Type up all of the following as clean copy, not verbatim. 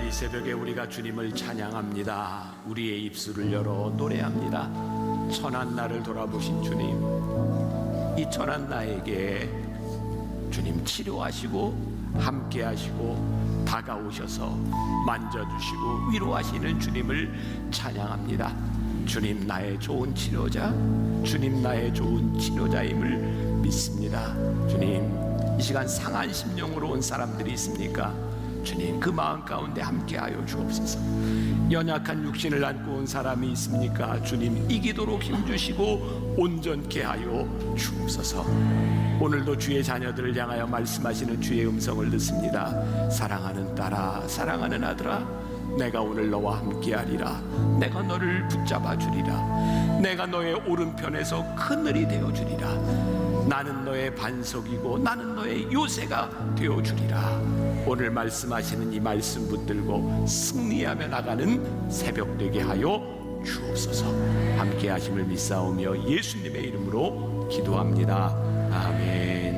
이 새벽에 우리가 주님을 찬양합니다. 우리의 입술을 열어 노래합니다. 천한 나를 돌아보신 주님, 이 천한 나에게 주님 치료하시고 함께하시고 다가오셔서 만져주시고 위로하시는 주님을 찬양합니다. 주님 나의 좋은 치료자, 주님 나의 좋은 치료자임을 믿습니다. 주님, 이 시간 상한 심령으로 온 사람들이 있습니까? 주님, 그 마음 가운데 함께하여 주옵소서. 연약한 육신을 안고 온 사람이 있습니까? 주님, 이기도록 힘주시고 온전케 하여 주옵소서. 오늘도 주의 자녀들을 향하여 말씀하시는 주의 음성을 듣습니다. 사랑하는 딸아, 사랑하는 아들아, 내가 오늘 너와 함께하리라. 내가 너를 붙잡아 주리라. 내가 너의 오른편에서 그늘이 되어 주리라. 나는 너의 반석이고 나는 너의 요새가 되어 주리라. 오늘 말씀하시는 이 말씀 붙들고 승리하며 나가는 새벽 되게 하여 주옵소서. 함께 하심을 믿사오며 예수님의 이름으로 기도합니다. 아멘.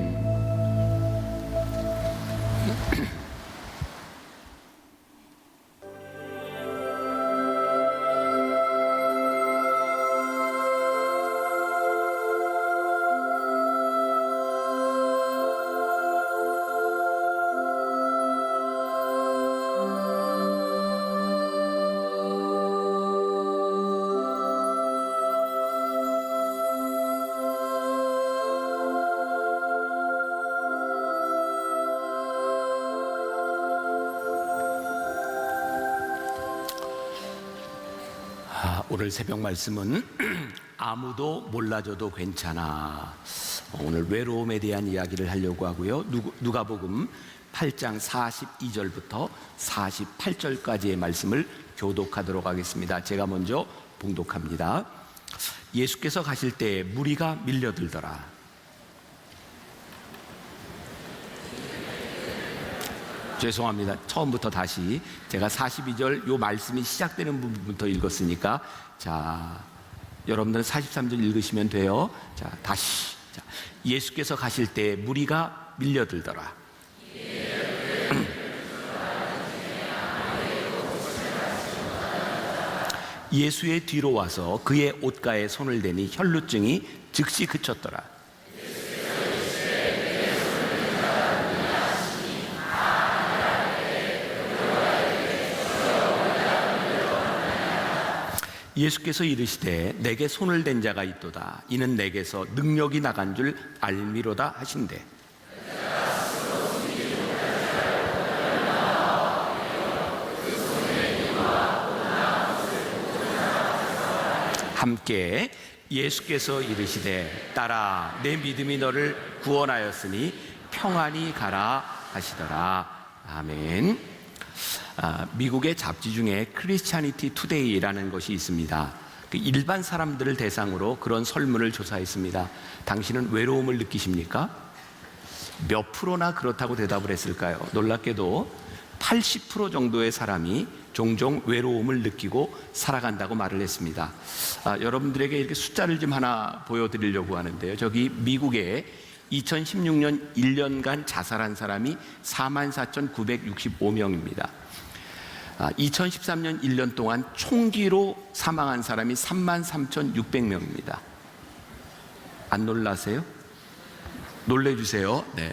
오늘 새벽 말씀은 아무도 몰라줘도 괜찮아. 오늘 외로움에 대한 이야기를 하려고 하고요. 누가복음 8장 42절부터 48절까지의 말씀을 교독하도록 하겠습니다. 제가 먼저 봉독합니다. 예수께서 가실 때 무리가 밀려들더라. 죄송합니다. 처음부터 다시 제가 42절 요 말씀이 시작되는 부분부터 읽었으니까, 자, 여러분들 43절 읽으시면 돼요. 자, 다시. 자, 예수께서 가실 때 무리가 밀려들더라. 예수의 뒤로 와서 그의 옷가에 손을 대니 혈루증이 즉시 그쳤더라. 예수께서 이르시되 내게 손을 댄 자가 있도다. 이는 내게서 능력이 나간 줄 알미로다 하신대. 함께 예수께서 이르시되 딸아, 내 믿음이 너를 구원하였으니 평안히 가라 하시더라. 아멘. 미국의 잡지 중에 크리스찬니티 투데이라는 것이 있습니다. 일반 사람들을 대상으로 그런 설문을 조사했습니다. 당신은 외로움을 느끼십니까? 몇 프로나 그렇다고 대답을 했을까요? 놀랍게도 80% 정도의 사람이 종종 외로움을 느끼고 살아간다고 말을 했습니다. 여러분들에게 이렇게 숫자를 좀 하나 보여드리려고 하는데요. 저기 미국에 2016년 1년간 자살한 사람이 44,965명입니다. 2013년 1년 동안 총기로 사망한 사람이 33,600명입니다. 안 놀라세요? 놀래주세요. 네.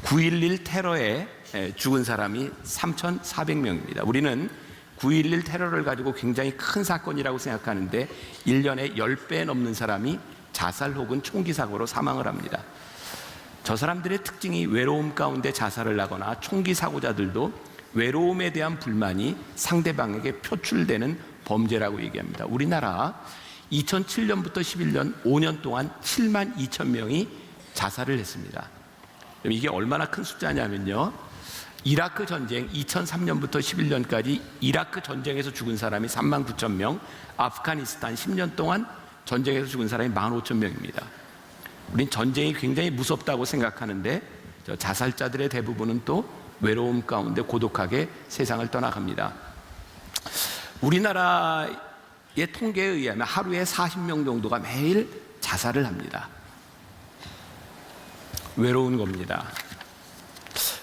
9.11 테러에 죽은 사람이 3,400명입니다. 우리는 9.11 테러를 가지고 굉장히 큰 사건이라고 생각하는데 1년에 10배 넘는 사람이 자살 혹은 총기 사고로 사망을 합니다. 저 사람들의 특징이 외로움 가운데 자살을 하거나 총기 사고자들도 외로움에 대한 불만이 상대방에게 표출되는 범죄라고 얘기합니다. 우리나라 2007년부터 11년 5년 동안 7만 2천 명이 자살을 했습니다. 이게 얼마나 큰 숫자냐면요, 이라크 전쟁 2003년부터 11년까지 이라크 전쟁에서 죽은 사람이 3만 9천 명, 아프가니스탄 10년 동안 전쟁에서 죽은 사람이 15,000명입니다. 우린 전쟁이 굉장히 무섭다고 생각하는데 자살자들의 대부분은 또 외로움 가운데 고독하게 세상을 떠나갑니다. 우리나라의 통계에 의하면 하루에 40명 정도가 매일 자살을 합니다. 외로운 겁니다.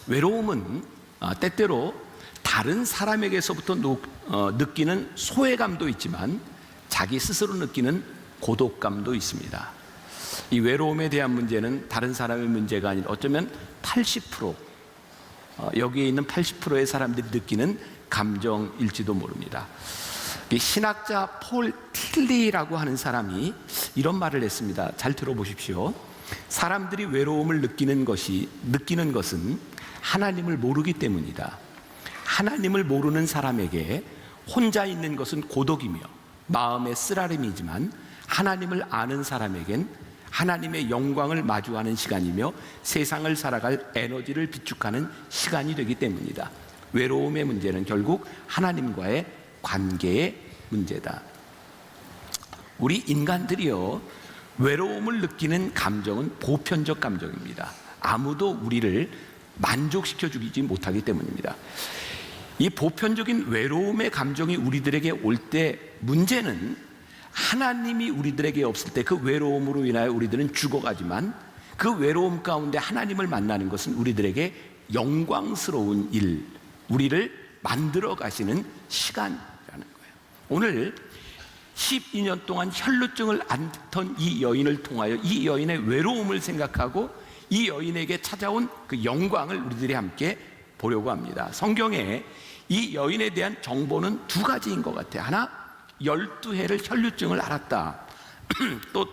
외로움은 때때로 다른 사람에게서부터 느끼는 소외감도 있지만 자기 스스로 느끼는 고독감도 있습니다. 이 외로움에 대한 문제는 다른 사람의 문제가 아니라 어쩌면 80% 여기에 있는 80%의 사람들이 느끼는 감정일지도 모릅니다. 신학자 폴 틸리라고 하는 사람이 이런 말을 했습니다. 잘 들어보십시오. 사람들이 외로움을 느끼는 것은 하나님을 모르기 때문이다. 하나님을 모르는 사람에게 혼자 있는 것은 고독이며 마음의 쓰라림이지만 하나님을 아는 사람에겐 하나님의 영광을 마주하는 시간이며 세상을 살아갈 에너지를 비축하는 시간이 되기 때문이다. 외로움의 문제는 결국 하나님과의 관계의 문제다. 우리 인간들이요, 외로움을 느끼는 감정은 보편적 감정입니다. 아무도 우리를 만족시켜 주지 못하기 때문입니다. 이 보편적인 외로움의 감정이 우리들에게 올 때 문제는 하나님이 우리들에게 없을 때 그 외로움으로 인하여 우리들은 죽어가지만 그 외로움 가운데 하나님을 만나는 것은 우리들에게 영광스러운 일, 우리를 만들어 가시는 시간이라는 거예요. 오늘 12년 동안 혈루증을 앓던 이 여인을 통하여 이 여인의 외로움을 생각하고 이 여인에게 찾아온 그 영광을 우리들이 함께 보려고 합니다. 성경에 이 여인에 대한 정보는 두 가지인 것 같아요. 하나, 12해를 혈루증을 앓았다. 또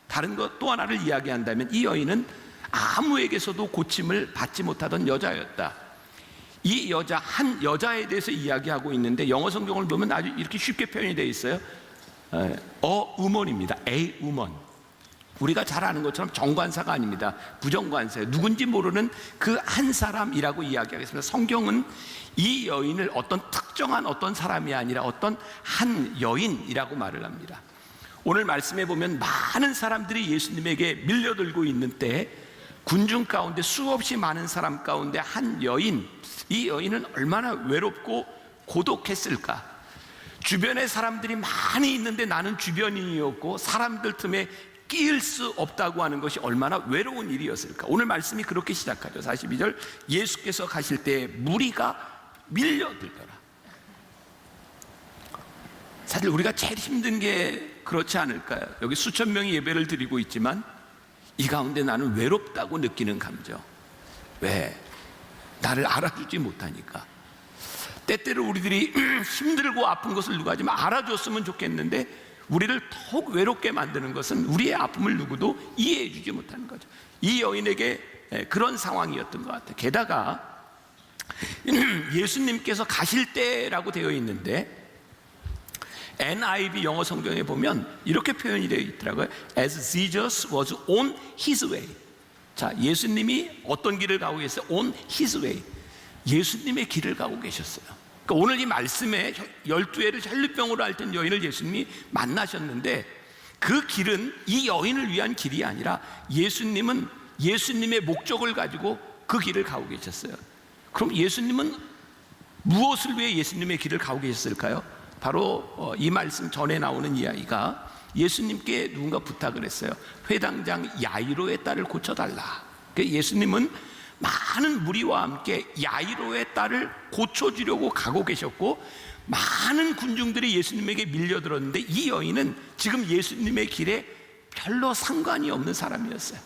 다른 것 또 하나를 이야기한다면 이 여인은 아무에게서도 고침을 받지 못하던 여자였다. 이 여자, 한 여자에 대해서 이야기하고 있는데 영어 성경을 보면 아주 이렇게 쉽게 표현이 되어 있어요. woman입니다. a woman. 우리가 잘 아는 것처럼 정관사가 아닙니다. 부정관사예요. 누군지 모르는 그 한 사람이라고 이야기하겠습니다. 성경은 이 여인을 어떤 특정한 어떤 사람이 아니라 어떤 한 여인이라고 말을 합니다. 오늘 말씀에 보면 많은 사람들이 예수님에게 밀려들고 있는 때 군중 가운데 수없이 많은 사람 가운데 한 여인, 이 여인은 얼마나 외롭고 고독했을까. 주변에 사람들이 많이 있는데 나는 주변인이었고 사람들 틈에 끼일 수 없다고 하는 것이 얼마나 외로운 일이었을까. 오늘 말씀이 그렇게 시작하죠. 42절, 예수께서 가실 때 무리가 밀려들더라. 사실 우리가 제일 힘든 게 그렇지 않을까요? 여기 수천 명이 예배를 드리고 있지만 이 가운데 나는 외롭다고 느끼는 감정. 왜? 나를 알아주지 못하니까. 때때로 우리들이 힘들고 아픈 것을 누가 좀 알아줬으면 좋겠는데 우리를 더욱 외롭게 만드는 것은 우리의 아픔을 누구도 이해해 주지 못하는 거죠. 이 여인에게 그런 상황이었던 것 같아요. 게다가 예수님께서 가실 때라고 되어 있는데 NIV 영어 성경에 보면 이렇게 표현이 되어 있더라고요. As Jesus was on his way. 자, 예수님이 어떤 길을 가고 계셨어요? On his way. 예수님의 길을 가고 계셨어요. 그러니까 오늘 이 말씀에 12해를 혈루병으로 앓던 여인을 예수님이 만나셨는데 그 길은 이 여인을 위한 길이 아니라 예수님은 예수님의 목적을 가지고 그 길을 가고 계셨어요. 그럼 예수님은 무엇을 위해 예수님의 길을 가고 계셨을까요? 바로 이 말씀 전에 나오는 이야기가 예수님께 누군가 부탁을 했어요. 회당장 야이로의 딸을 고쳐달라. 그러니까 예수님은 많은 무리와 함께 야이로의 딸을 고쳐주려고 가고 계셨고 많은 군중들이 예수님에게 밀려들었는데 이 여인은 지금 예수님의 길에 별로 상관이 없는 사람이었어요.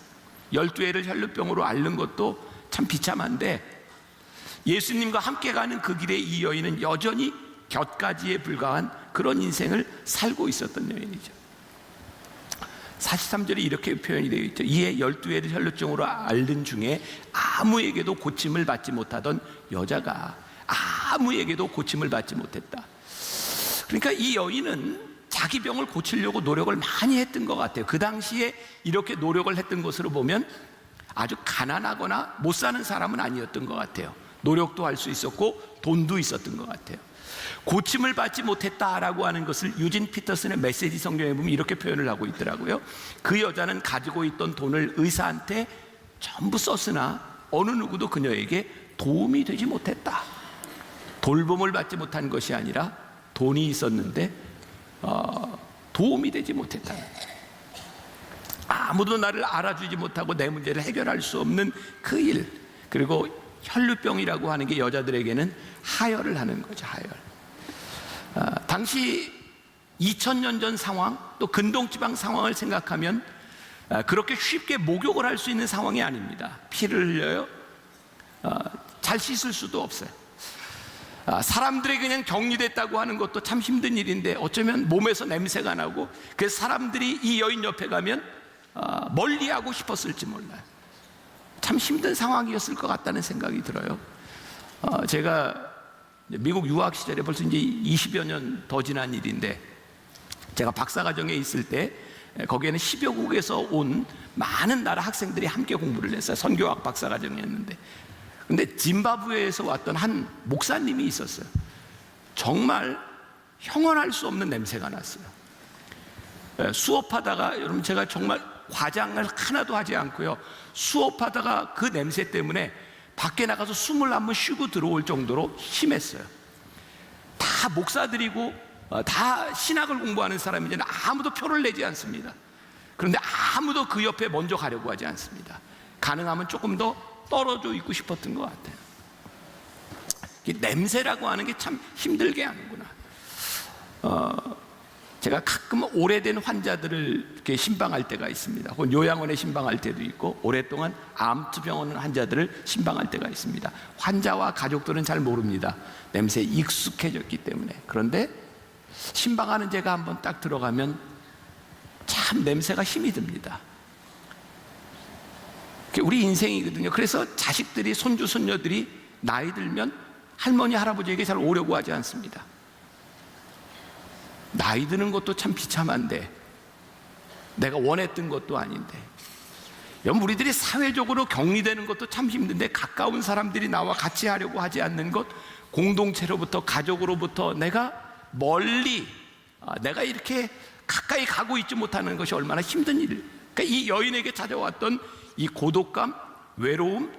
12해를 혈루병으로 앓는 것도 참 비참한데 예수님과 함께 가는 그 길에 이 여인은 여전히 곁가지에 불과한 그런 인생을 살고 있었던 여인이죠. 43절에 이렇게 표현이 되어 있죠. 이에 12해를 혈루증으로 앓는 중에 아무에게도 고침을 받지 못하던 여자가 아무에게도 고침을 받지 못했다. 그러니까 이 여인은 자기 병을 고치려고 노력을 많이 했던 것 같아요. 그 당시에 이렇게 노력을 했던 것으로 보면 아주 가난하거나 못 사는 사람은 아니었던 것 같아요. 노력도 할 수 있었고 돈도 있었던 것 같아요. 고침을 받지 못했다라고 하는 것을 유진 피터슨의 메시지 성경에 보면 이렇게 표현을 하고 있더라고요. 그 여자는 가지고 있던 돈을 의사한테 전부 썼으나 어느 누구도 그녀에게 도움이 되지 못했다. 돌봄을 받지 못한 것이 아니라 돈이 있었는데 도움이 되지 못했다. 아무도 나를 알아주지 못하고 내 문제를 해결할 수 없는 그 일, 그리고 혈루병이라고 하는 게 여자들에게는 하혈을 하는 거죠. 하혈. 당시 2000년 전 상황, 또 근동지방 상황을 생각하면 그렇게 쉽게 목욕을 할 수 있는 상황이 아닙니다. 피를 흘려요. 잘 씻을 수도 없어요. 사람들이 그냥 격리됐다고 하는 것도 참 힘든 일인데 어쩌면 몸에서 냄새가 나고, 그래서 사람들이 이 여인 옆에 가면 멀리하고 싶었을지 몰라요. 참 힘든 상황이었을 것 같다는 생각이 들어요. 제가 미국 유학 시절에 벌써 이제 20여 년 더 지난 일인데, 제가 박사과정에 있을 때 거기에는 10여 국에서 온 많은 나라 학생들이 함께 공부를 했어요. 선교학 박사과정이었는데, 근데 짐바브웨에서 왔던 한 목사님이 있었어요. 정말 형언할 수 없는 냄새가 났어요. 수업하다가, 여러분 제가 정말 화장을 하나도 하지 않고요, 수업하다가 그 냄새 때문에 밖에 나가서 숨을 한번 쉬고 들어올 정도로 심했어요. 다 목사들이고 다 신학을 공부하는 사람이잖아요. 아무도 표를 내지 않습니다. 그런데 아무도 그 옆에 먼저 가려고 하지 않습니다. 가능하면 조금 더 떨어져 있고 싶었던 것 같아요. 냄새라고 하는 게 참 힘들게 하는구나. 제가 가끔 오래된 환자들을 이렇게 신방할 때가 있습니다. 혹은 요양원에 신방할 때도 있고, 오랫동안 암투병원 환자들을 신방할 때가 있습니다. 환자와 가족들은 잘 모릅니다. 냄새에 익숙해졌기 때문에. 그런데 신방하는 제가 한번 딱 들어가면 참 냄새가 힘이 듭니다. 우리 인생이거든요. 그래서 자식들이, 손주, 손녀들이 나이 들면 할머니, 할아버지에게 잘 오려고 하지 않습니다. 나이 드는 것도 참 비참한데, 내가 원했던 것도 아닌데, 여러분 우리들이 사회적으로 격리되는 것도 참 힘든데, 가까운 사람들이 나와 같이 하려고 하지 않는 것, 공동체로부터, 가족으로부터 내가 멀리, 내가 이렇게 가까이 가고 있지 못하는 것이 얼마나 힘든 일. 그러니까 이 여인에게 찾아왔던 이 고독감, 외로움,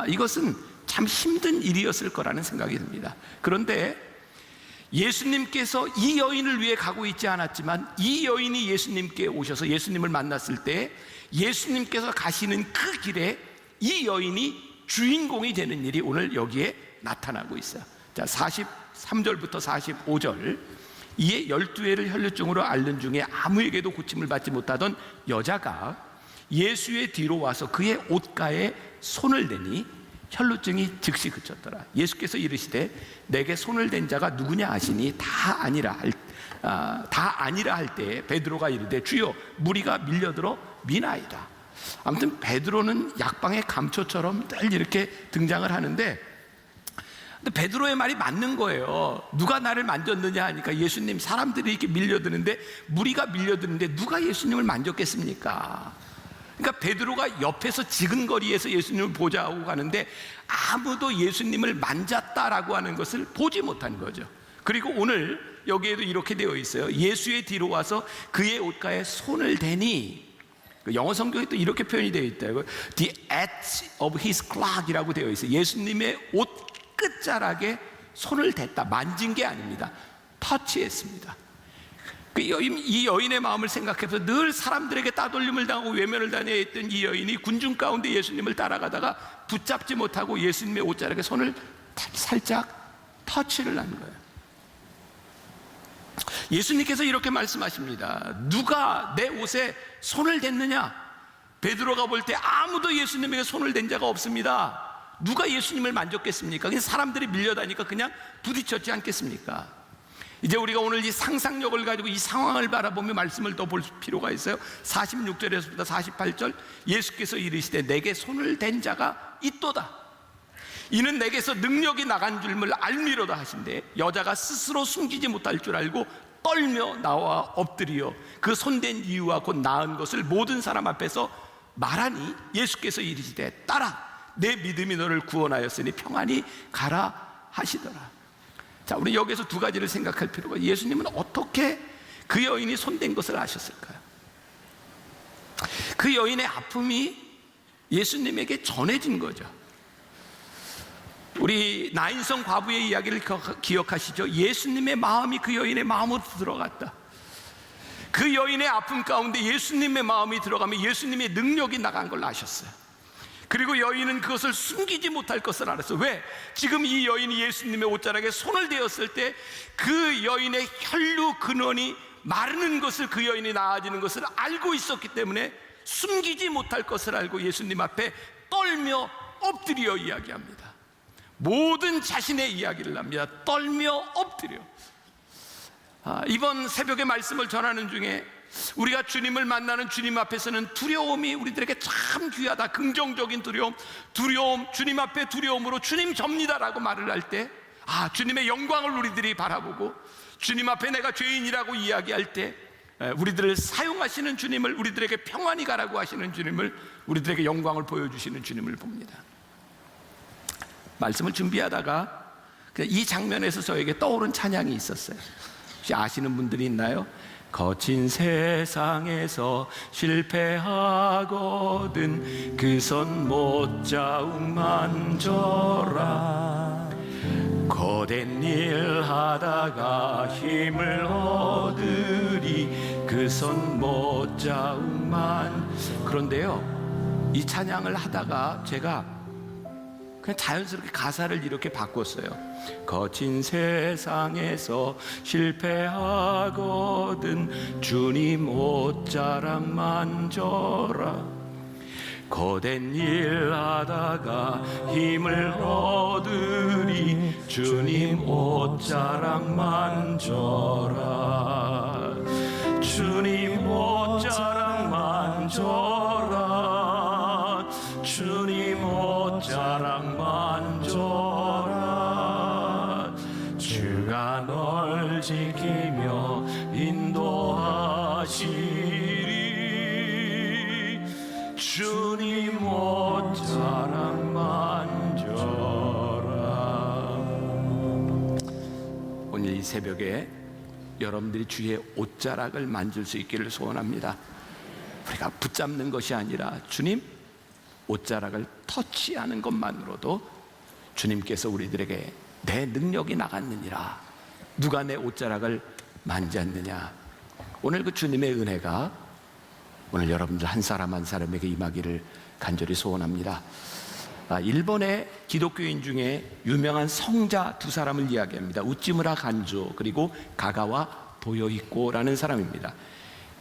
이것은 참 힘든 일이었을 거라는 생각이 듭니다. 그런데 예수님께서 이 여인을 위해 가고 있지 않았지만, 이 여인이 예수님께 오셔서 예수님을 만났을 때 예수님께서 가시는 그 길에 이 여인이 주인공이 되는 일이 오늘 여기에 나타나고 있어요. 자, 43절부터 45절. 이에 12회를 혈루증으로 앓는 중에 아무에게도 고침을 받지 못하던 여자가 예수의 뒤로 와서 그의 옷가에 손을 대니 혈루증이 즉시 그쳤더라. 예수께서 이르시되 내게 손을 댄 자가 누구냐 하시니 다 아니라 할 때에 베드로가 이르되 주여 무리가 밀려들어 미나이다. 아무튼 베드로는 약방의 감초처럼 늘 이렇게 등장을 하는데, 근데 베드로의 말이 맞는 거예요. 누가 나를 만졌느냐 하니까 예수님, 사람들이 이렇게 밀려드는데, 무리가 밀려드는데 누가 예수님을 만졌겠습니까? 그러니까 베드로가 옆에서 지근거리에서 예수님을 보자 하고 가는데 아무도 예수님을 만졌다라고 하는 것을 보지 못한 거죠. 그리고 오늘 여기에도 이렇게 되어 있어요. 예수의 뒤로 와서 그의 옷가에 손을 대니, 영어 성경에 또 이렇게 표현이 되어 있다고, The edge of his cloak이라고 되어 있어요. 예수님의 옷 끝자락에 손을 댔다. 만진 게 아닙니다. 터치했습니다. 이 여인의 마음을 생각해서 늘 사람들에게 따돌림을 당하고 외면을 당해야 했던 이 여인이 군중 가운데 예수님을 따라가다가 붙잡지 못하고 예수님의 옷자락에 손을 살짝 터치를 한 거예요. 예수님께서 이렇게 말씀하십니다. 누가 내 옷에 손을 댔느냐? 베드로가 볼 때 아무도 예수님에게 손을 댄 자가 없습니다. 누가 예수님을 만졌겠습니까? 그냥 사람들이 밀려다니까 그냥 부딪혔지 않겠습니까? 이제 우리가 오늘 이 상상력을 가지고 이 상황을 바라보며 말씀을 더 볼 필요가 있어요. 46절에서부터 48절, 예수께서 이르시되 내게 손을 댄 자가 있도다. 이는 내게서 능력이 나간 줄을 알미로다 하신대, 여자가 스스로 숨기지 못할 줄 알고 떨며 나와 엎드려 그 손댄 이유와 곧 나은 것을 모든 사람 앞에서 말하니, 예수께서 이르시되 따라 내 믿음이 너를 구원하였으니 평안히 가라 하시더라. 자, 우리 여기서 두 가지를 생각할 필요가 있어요. 예수님은 어떻게 그 여인이 손댄 것을 아셨을까요? 그 여인의 아픔이 예수님에게 전해진 거죠. 우리 나인성 과부의 이야기를 기억하시죠? 예수님의 마음이 그 여인의 마음으로 들어갔다. 그 여인의 아픔 가운데 예수님의 마음이 들어가면 예수님의 능력이 나간 걸 아셨어요. 그리고 여인은 그것을 숨기지 못할 것을 알았어. 왜? 지금 이 여인이 예수님의 옷자락에 손을 대었을 때 그 여인의 혈류 근원이 마르는 것을, 그 여인이 나아지는 것을 알고 있었기 때문에 숨기지 못할 것을 알고 예수님 앞에 떨며 엎드려 이야기합니다. 모든 자신의 이야기를 합니다. 떨며 엎드려. 이번 새벽에 말씀을 전하는 중에 우리가 주님을 만나는 주님 앞에서는 두려움이 우리들에게 참 귀하다. 긍정적인 두려움, 주님 앞에 두려움으로 주님 접니다라고 말을 할 때, 주님의 영광을 우리들이 바라보고 주님 앞에 내가 죄인이라고 이야기할 때 우리들을 사용하시는 주님을, 우리들에게 평안히 가라고 하시는 주님을, 우리들에게 영광을 보여주시는 주님을 봅니다. 말씀을 준비하다가 이 장면에서 저에게 떠오른 찬양이 있었어요. 혹시 아시는 분들이 있나요? 거친 세상에서 실패하거든 그 손 못자욱 만져라. 거댄 일 하다가 힘을 얻으리 그 손 못자욱 그런데요, 이 찬양을 하다가 제가 그냥 자연스럽게 가사를 이렇게 바꿨어요. 거친 세상에서 실패하거든 주님 옷자락 만져라. 거댄 일 하다가 힘을 얻으리 주님 옷자락 만져라. 주님 옷자락 만져라. 주님 옷자락 만져라. 주가 널 지키며 인도하시리. 주님 옷자락 만져라. 오늘 이 새벽에 여러분들이 주의 옷자락을 만질 수 있기를 소원합니다. 우리가 붙잡는 것이 아니라 주님 옷자락을 터치하는 것만으로도 주님께서 우리들에게 내 능력이 나갔느니라. 누가 내 옷자락을 만졌느냐. 오늘 그 주님의 은혜가 오늘 여러분들 한 사람 한 사람에게 임하기를 간절히 소원합니다. 일본의 기독교인 중에 유명한 성자 두 사람을 이야기합니다. 우찌무라 간조 그리고 가가와 도요히코라는 사람입니다.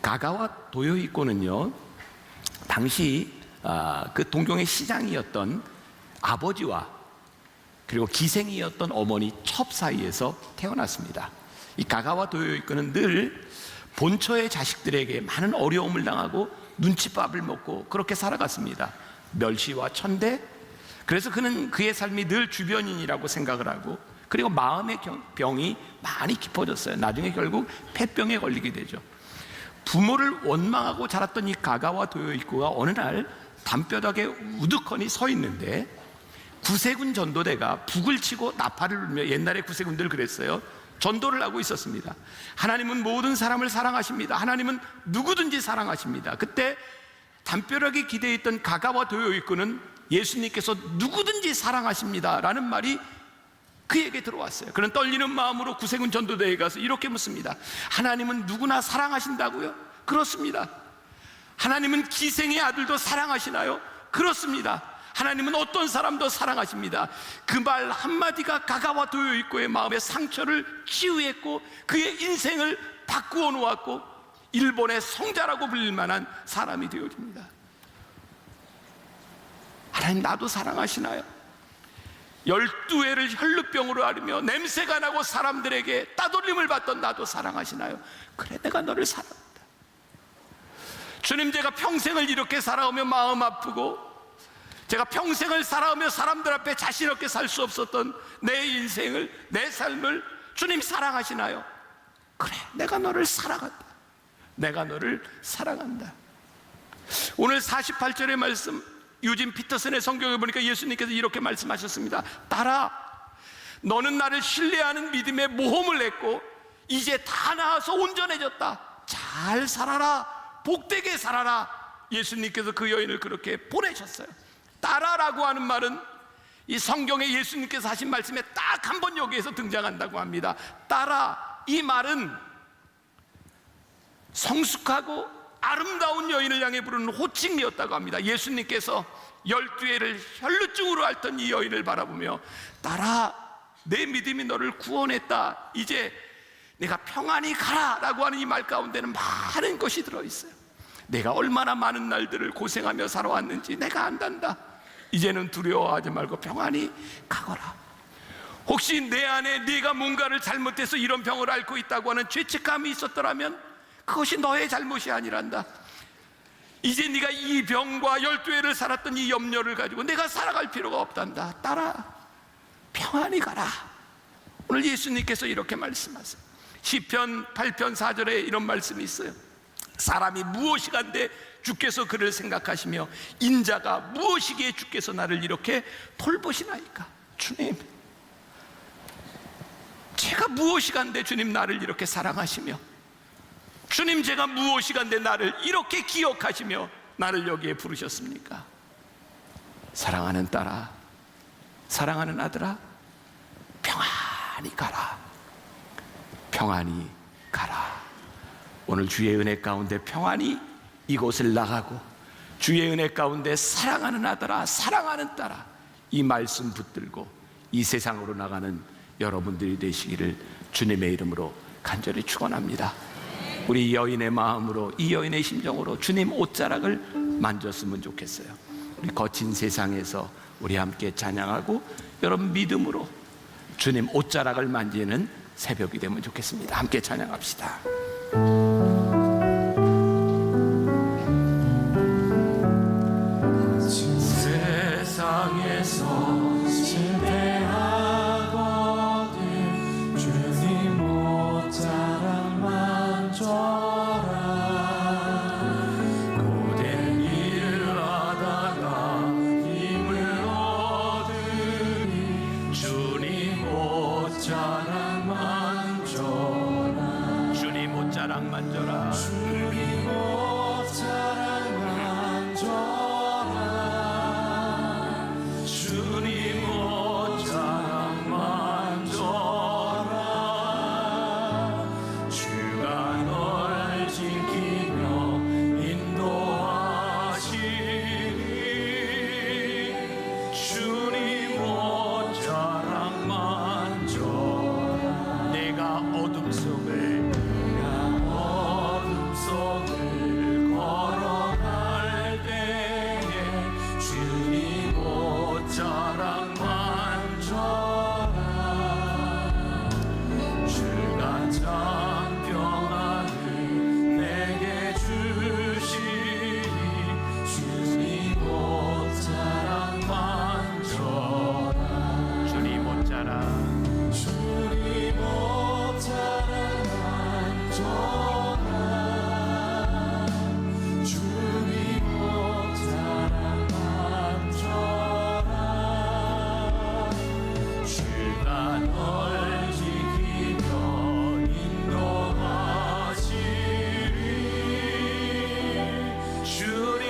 가가와 도요히코는요, 당시 그 동경의 시장이었던 아버지와 그리고 기생이었던 어머니 첩 사이에서 태어났습니다. 이 가가와 도요히코는 늘 본처의 자식들에게 많은 어려움을 당하고 눈칫밥을 먹고 그렇게 살아갔습니다. 멸시와 천대. 그래서 그는 그의 삶이 늘 주변인이라고 생각을 하고, 그리고 마음의 병이 많이 깊어졌어요. 나중에 결국 폐병에 걸리게 되죠. 부모를 원망하고 자랐던 이 가가와 도요히코가 어느 날 담벼락에 우두커니 서 있는데 구세군 전도대가 북을 치고 나팔을 울며, 옛날에 구세군들 그랬어요, 전도를 하고 있었습니다. 하나님은 모든 사람을 사랑하십니다. 하나님은 누구든지 사랑하십니다. 그때 담벼락에 기대있던 가가와 도요히코는 예수님께서 누구든지 사랑하십니다 라는 말이 그에게 들어왔어요. 그는 떨리는 마음으로 구세군 전도대에 가서 이렇게 묻습니다. 하나님은 누구나 사랑하신다고요? 그렇습니다. 하나님은 기생의 아들도 사랑하시나요? 그렇습니다. 하나님은 어떤 사람도 사랑하십니다. 그 말 한마디가 가가와 도요히코의 마음의 상처를 치유했고 그의 인생을 바꾸어 놓았고 일본의 성자라고 불릴 만한 사람이 되어집니다. 하나님 나도 사랑하시나요? 12회를 혈루병으로 앓으며 냄새가 나고 사람들에게 따돌림을 받던 나도 사랑하시나요? 그래, 내가 너를 사랑한다. 주님, 제가 평생을 이렇게 살아오며 마음 아프고 제가 평생을 살아오며 사람들 앞에 자신 없게 살 수 없었던 내 인생을, 내 삶을 주님 사랑하시나요? 그래, 내가 너를 사랑한다. 내가 너를 사랑한다. 오늘 48절의 말씀, 유진 피터슨의 성경에 보니까 예수님께서 이렇게 말씀하셨습니다. 딸아, 너는 나를 신뢰하는 믿음에 모험을 했고 이제 다 나아서 온전해졌다. 잘 살아라, 복되게 살아라. 예수님께서 그 여인을 그렇게 보내셨어요. 딸아라고 하는 말은 이 성경에 예수님께서 하신 말씀에 딱 한 번 여기에서 등장한다고 합니다. 딸아, 이 말은 성숙하고 아름다운 여인을 향해 부르는 호칭이었다고 합니다. 예수님께서 12회를 혈루증으로 앓던 이 여인을 바라보며 딸아, 내 믿음이 너를 구원했다, 이제 내가 평안히 가라 라고 하는 이 말 가운데는 많은 것이 들어있어요. 내가 얼마나 많은 날들을 고생하며 살아왔는지 내가 안단다. 이제는 두려워하지 말고 평안히 가거라. 혹시 내 안에 네가 뭔가를 잘못해서 이런 병을 앓고 있다고 하는 죄책감이 있었더라면 그것이 너의 잘못이 아니란다. 이제 네가 이 병과 12회를 살았던 이 염려를 가지고 내가 살아갈 필요가 없단다. 딸아, 평안히 가라. 오늘 예수님께서 이렇게 말씀하세요. 시편 8편 4절에 이런 말씀이 있어요. 사람이 무엇이간데 주께서 그를 생각하시며 인자가 무엇이기에 주께서 나를 이렇게 돌보시나이까. 주님, 제가 무엇이간데 주님 나를 이렇게 사랑하시며, 주님 제가 무엇이간데 나를 이렇게 기억하시며 나를 여기에 부르셨습니까? 사랑하는 딸아, 사랑하는 아들아, 평안히 가라. 평안히 가라. 오늘 주의 은혜 가운데 평안히 이곳을 나가고, 주의 은혜 가운데 사랑하는 아들아, 사랑하는 딸아, 이 말씀 붙들고 이 세상으로 나가는 여러분들이 되시기를 주님의 이름으로 간절히 축원합니다. 우리 여인의 마음으로, 이 여인의 심정으로 주님 옷자락을 만졌으면 좋겠어요. 우리 거친 세상에서 우리 함께 찬양하고 여러분 믿음으로 주님 옷자락을 만지는 새벽이 되면 좋겠습니다. 함께 찬양합시다. 세상에서 실패하거든 주님 옷자락 만져라. 고된 일을 하다가 힘을 얻으니 주님 옷자락 만져라. 주님 옷자락 만져라. 주님 옷자락 만져라. 주님 옷자락 만져라. 주가 널 지키며 인도하시니 주님 옷자락 만져라. 내가 어둠 속을 걸어갈 때에 주님 옷자락 만져라. 주가 참 평안을 내게 주시니 주님 옷자락 만져라. 주님 옷자락, 주님 옷자락 만져라. 주님 옷자락 만져라. 주가 널 지키며 인도하시니 주님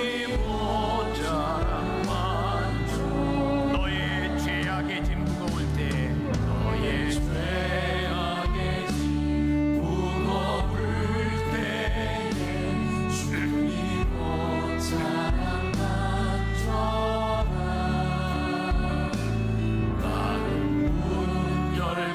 옷자락 만져. 너의 죄악의 짐 무거울 때, 너의 죄악의 짐 무거울 때에 주님 옷자락 만져라. 나는 문 열고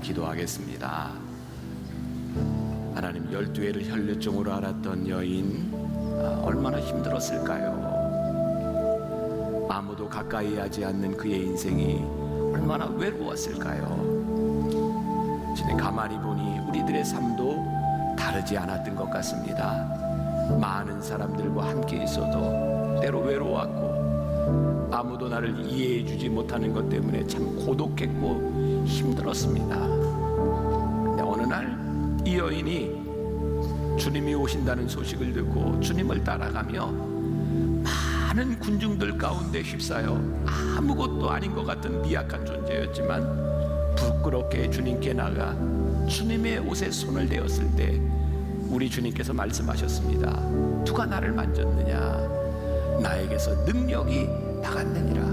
기도하겠습니다. 하나님, 12회를 혈류증으로 앓았던 여인, 얼마나 힘들었을까요? 아무도 가까이 하지 않는 그의 인생이 얼마나 외로웠을까요? 지금 가만히 보니 우리들의 삶도 다르지 않았던 것 같습니다. 많은 사람들과 함께 있어도 때로 외로웠고, 아무도 나를 이해해 주지 못하는 것 때문에 참 고독했고 힘들었습니다. 근데 어느 날 이 여인이 주님이 오신다는 소식을 듣고 주님을 따라가며 많은 군중들 가운데 휩싸여 아무것도 아닌 것 같은 미약한 존재였지만 부끄럽게 주님께 나가 주님의 옷에 손을 대었을 때 우리 주님께서 말씀하셨습니다. 누가 나를 만졌느냐? 나에게서 능력이 나갔느니라.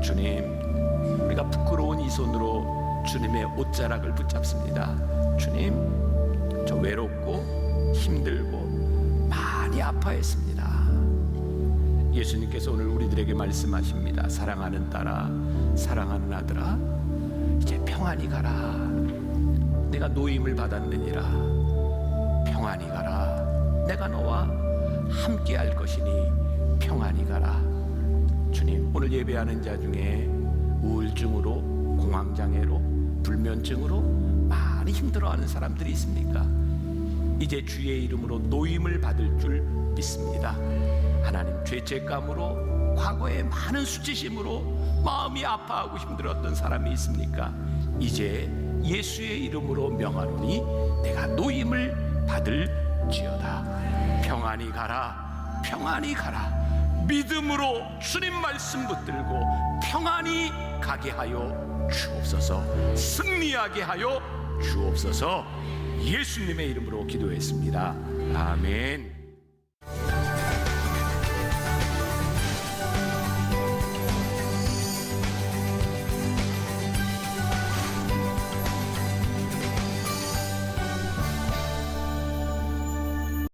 주님, 우리가 부끄러운 이 손으로 주님의 옷자락을 붙잡습니다. 주님, 저 외롭고 힘들고 많이 아파했습니다. 예수님께서 오늘 우리들에게 말씀하십니다. 사랑하는 딸아, 사랑하는 아들아, 이제 평안히 가라. 내가 노임을 받았느니라. 평안히 가라. 내가 너와 함께 할 것이니 평안히 가라. 주님, 오늘 예배하는 자 중에 우울증으로, 공황장애로, 불면증으로 많이 힘들어하는 사람들이 있습니까? 이제 주의 이름으로 노임을 받을 줄 믿습니다. 하나님, 죄책감으로, 과거의 많은 수치심으로 마음이 아파하고 힘들었던 사람이 있습니까? 이제 예수의 이름으로 명하노니 내가 노임을 받을지어다. 평안히 가라, 평안히 가라. 믿음으로 주님 말씀 붙들고 평안히 가게 하여 주옵소서. 승리하게 하여 주옵소서. 예수님의 이름으로 기도했습니다. 아멘.